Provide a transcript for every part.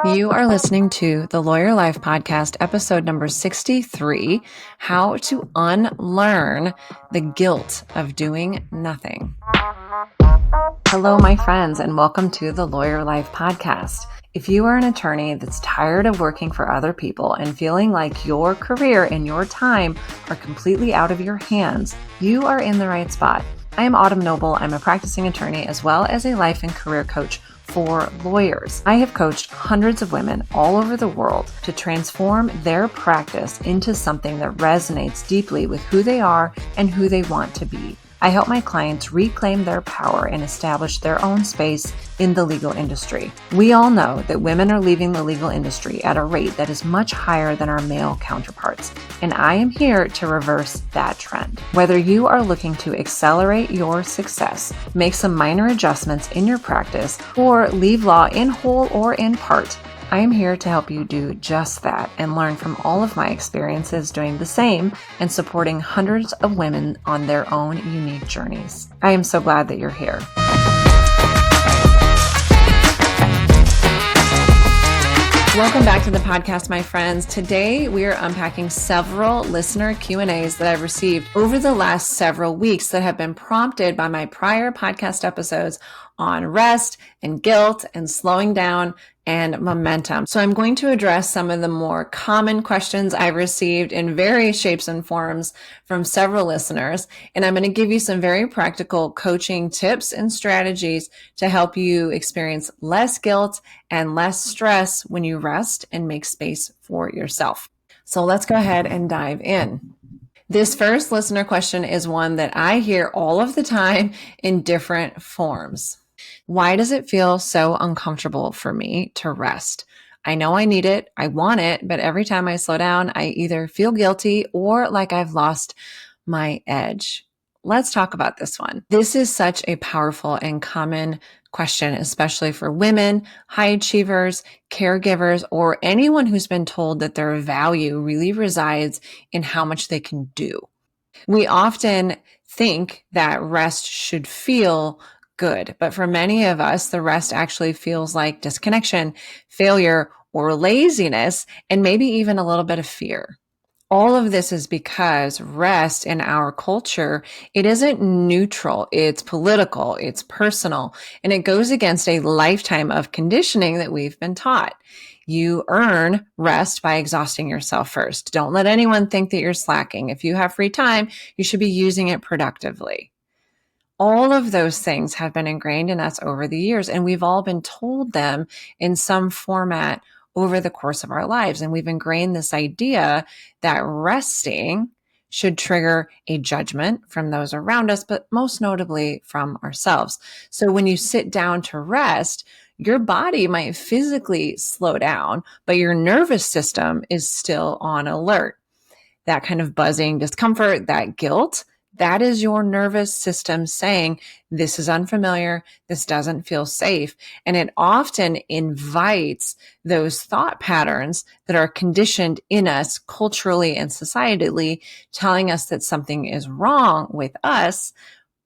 You are listening to the Lawyer Life Podcast, episode number 63, How to Unlearn the Guilt of Doing Nothing. Hello, my friends, and welcome to the Lawyer Life Podcast. If you are an attorney that's tired of working for other people and feeling like your career and your time are completely out of your hands, you are in the right spot. I am Autumn Noble. I'm a practicing attorney as well as a life and career coach for lawyers. I have coached hundreds of women all over the world to transform their practice into something that resonates deeply with who they are and who they want to be. I help my clients reclaim their power and establish their own space in the legal industry. We all know that women are leaving the legal industry at a rate that is much higher than our male counterparts, and I am here to reverse that trend. Whether you are looking to accelerate your success, make some minor adjustments in your practice, or leave law in whole or in part, I am here to help you do just that and learn from all of my experiences doing the same and supporting hundreds of women on their own unique journeys. I am so glad that you're here. Welcome back to the podcast, my friends. Today, we are unpacking several listener Q&As that I've received over the last several weeks that have been prompted by my prior podcast episodes on rest and guilt and slowing down and momentum. So I'm going to address some of the more common questions I've received in various shapes and forms from several listeners. And I'm going to give you some very practical coaching tips and strategies to help you experience less guilt and less stress when you rest and make space for yourself. So let's go ahead and dive in. This first listener question is one that I hear all of the time in different forms. Why does it feel so uncomfortable for me to rest? I know I need it, I want it, but every time I slow down, I either feel guilty or like I've lost my edge. Let's talk about this one. This is such a powerful and common question, especially for women, high achievers, caregivers, or anyone who's been told that their value really resides in how much they can do. We often think that rest should feel good, but for many of us, the rest actually feels like disconnection, failure, or laziness, and maybe even a little bit of fear. All of this is because rest in our culture, it isn't neutral, it's political, it's personal, and it goes against a lifetime of conditioning that we've been taught. You earn rest by exhausting yourself first. Don't let anyone think that you're slacking. If you have free time, you should be using it productively. All of those things have been ingrained in us over the years, and we've all been told them in some format over the course of our lives. And we've ingrained this idea that resting should trigger a judgment from those around us, but most notably from ourselves. So when you sit down to rest, your body might physically slow down, but your nervous system is still on alert. That kind of buzzing discomfort, that guilt, that is your nervous system saying, this is unfamiliar, this doesn't feel safe. And it often invites those thought patterns that are conditioned in us culturally and societally, telling us that something is wrong with us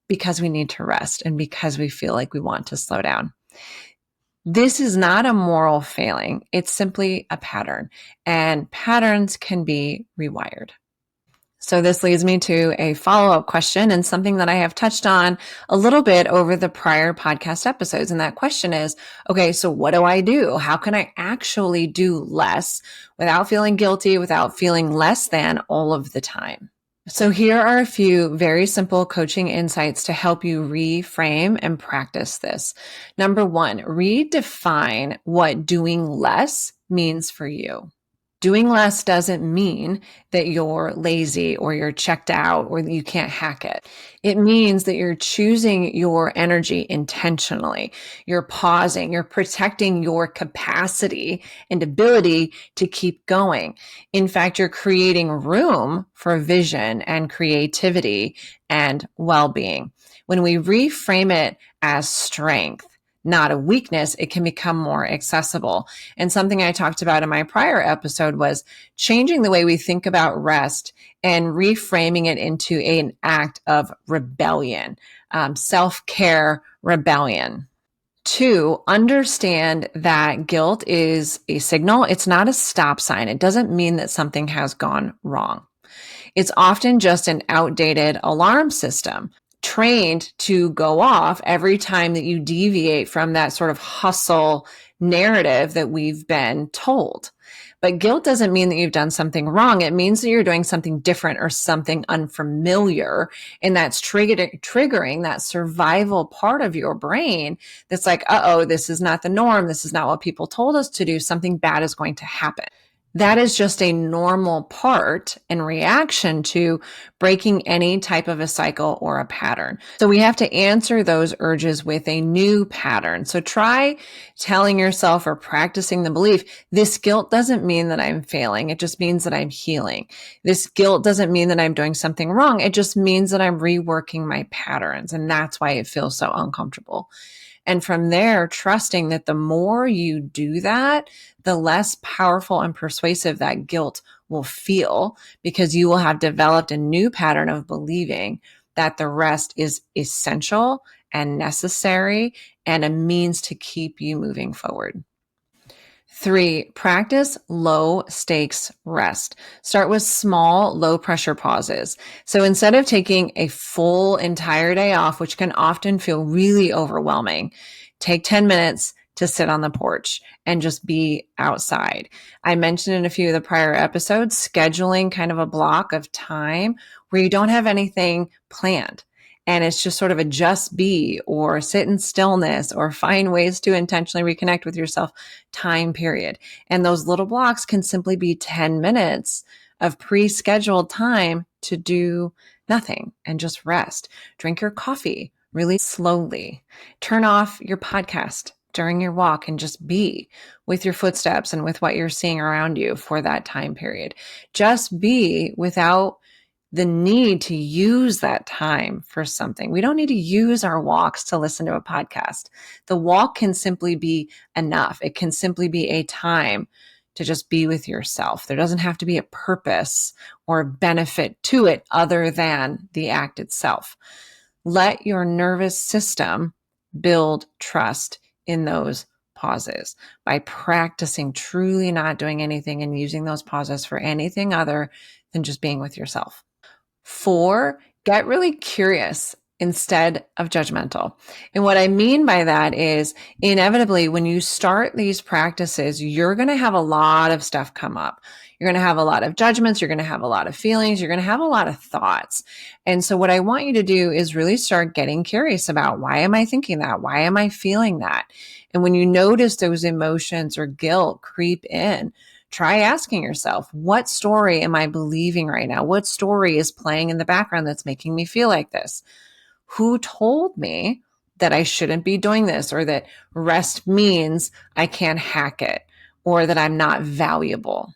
because we need to rest and because we feel like we want to slow down. This is not a moral failing. It's simply a pattern, and patterns can be rewired. So this leads me to a follow-up question and something that I have touched on a little bit over the prior podcast episodes. And that question is, okay, so what do I do? How can I actually do less without feeling guilty, without feeling less than all of the time? So here are a few very simple coaching insights to help you reframe and practice this. Number one, redefine what doing less means for you. Doing less doesn't mean that you're lazy or you're checked out or that you can't hack it. It means that you're choosing your energy intentionally. You're pausing, you're protecting your capacity and ability to keep going. In fact, you're creating room for vision and creativity and well-being. When we reframe it as strength, not a weakness, it can become more accessible. And something I talked about in my prior episode was changing the way we think about rest and reframing it into an act of rebellion, self-care rebellion. 2, understand that guilt is a signal. It's not a stop sign. It doesn't mean that something has gone wrong. It's often just an outdated alarm system trained to go off every time that you deviate from that sort of hustle narrative that we've been told. But guilt doesn't mean that you've done something wrong. It means that you're doing something different or something unfamiliar. And that's triggering that survival part of your brain that's like, uh-oh, this is not the norm. This is not what people told us to do. Something bad is going to happen. That is just a normal part and reaction to breaking any type of a cycle or a pattern. So we have to answer those urges with a new pattern. So try telling yourself or practicing the belief, this guilt doesn't mean that I'm failing. It just means that I'm healing. This guilt doesn't mean that I'm doing something wrong. It just means that I'm reworking my patterns. And that's why it feels so uncomfortable. And from there, trusting that the more you do that, the less powerful and persuasive that guilt will feel, because you will have developed a new pattern of believing that the rest is essential and necessary and a means to keep you moving forward. 3, practice low stakes rest. Start with small, low pressure pauses. So instead of taking a full entire day off, which can often feel really overwhelming, take 10 minutes to sit on the porch and just be outside. I mentioned in a few of the prior episodes, scheduling kind of a block of time where you don't have anything planned. And it's just sort of a just be or sit in stillness or find ways to intentionally reconnect with yourself time period. And those little blocks can simply be 10 minutes of pre-scheduled time to do nothing and just rest. Drink your coffee really slowly. Turn off your podcast during your walk and just be with your footsteps and with what you're seeing around you for that time period. Just be without the need to use that time for something. We don't need to use our walks to listen to a podcast. The walk can simply be enough. It can simply be a time to just be with yourself. There doesn't have to be a purpose or benefit to it other than the act itself. Let your nervous system build trust in those pauses by practicing truly not doing anything and using those pauses for anything other than just being with yourself. 4, get really curious instead of judgmental. And what I mean by that is inevitably when you start these practices, you're going to have a lot of stuff come up. You're going to have a lot of judgments. You're going to have a lot of feelings. You're going to have a lot of thoughts. And so what I want you to do is really start getting curious about, why am I thinking that? Why am I feeling that? And when you notice those emotions or guilt creep in, try asking yourself, what story am I believing right now? What story is playing in the background that's making me feel like this? Who told me that I shouldn't be doing this, or that rest means I can't hack it, or that I'm not valuable?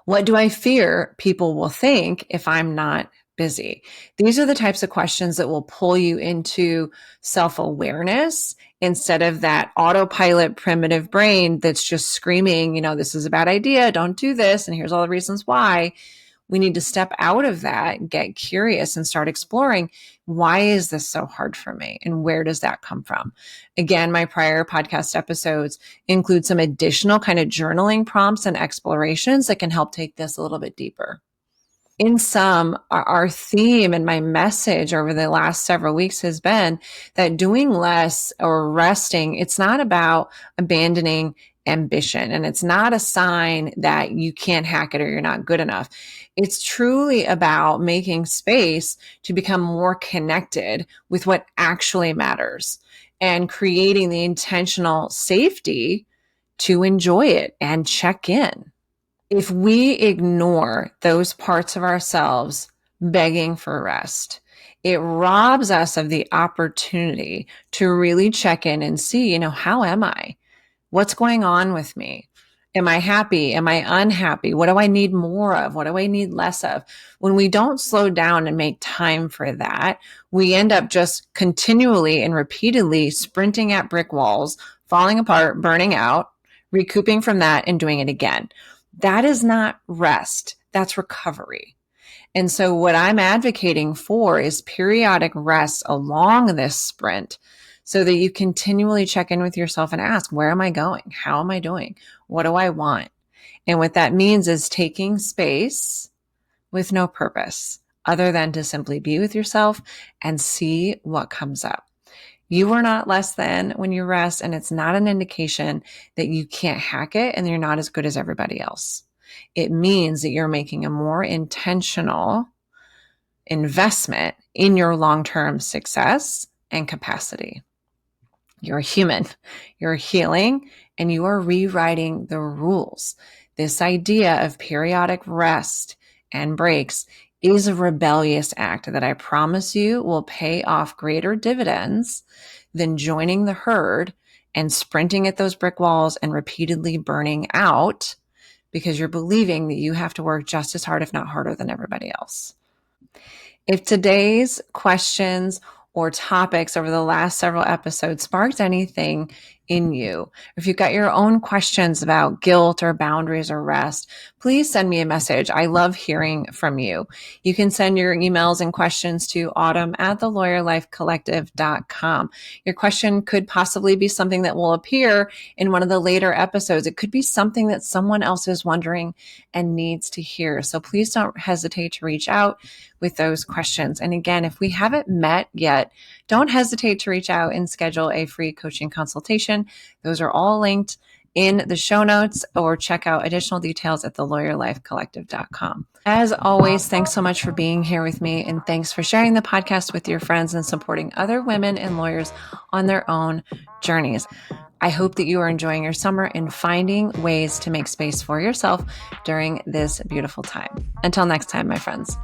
What do I fear people will think if I'm not busy? These are the types of questions that will pull you into self-awareness instead of that autopilot primitive brain that's just screaming, this is a bad idea, don't do this, and here's all the reasons why. We need to step out of that, get curious, and start exploring, why is this so hard for me? And where does that come from? Again, my prior podcast episodes include some additional kind of journaling prompts and explorations that can help take this a little bit deeper. In sum, our theme and my message over the last several weeks has been that doing less or resting, it's not about abandoning ambition, and it's not a sign that you can't hack it or you're not good enough. It's truly about making space to become more connected with what actually matters and creating the intentional safety to enjoy it and check in. If we ignore those parts of ourselves begging for rest, it robs us of the opportunity to really check in and see, how am I? What's going on with me? Am I happy? Am I unhappy? What do I need more of? What do I need less of? When we don't slow down and make time for that, we end up just continually and repeatedly sprinting at brick walls, falling apart, burning out, recouping from that, and doing it again. That is not rest. That's recovery. And so what I'm advocating for is periodic rest along this sprint so that you continually check in with yourself and ask, where am I going? How am I doing? What do I want? And what that means is taking space with no purpose other than to simply be with yourself and see what comes up. You are not less than when you rest, and it's not an indication that you can't hack it and you're not as good as everybody else. It means that you're making a more intentional investment in your long-term success and capacity. You're a human, you're healing, and you are rewriting the rules. This idea of periodic rest and breaks is a rebellious act that I promise you will pay off greater dividends than joining the herd and sprinting at those brick walls and repeatedly burning out because you're believing that you have to work just as hard, if not harder, than everybody else. If today's questions or topics over the last several episodes sparked anything in you, if you've got your own questions about guilt or boundaries or rest, please send me a message. I love hearing from you. You can send your emails and questions to autumn@thelawyerlifecollective.com. Your question could possibly be something that will appear in one of the later episodes. It could be something that someone else is wondering and needs to hear. So please don't hesitate to reach out with those questions. And again, if we haven't met yet, don't hesitate to reach out and schedule a free coaching consultation. Those are all linked in the show notes, or check out additional details at thelawyerlifecollective.com. As always, thanks so much for being here with me, and thanks for sharing the podcast with your friends and supporting other women and lawyers on their own journeys. I hope that you are enjoying your summer and finding ways to make space for yourself during this beautiful time. Until next time, my friends.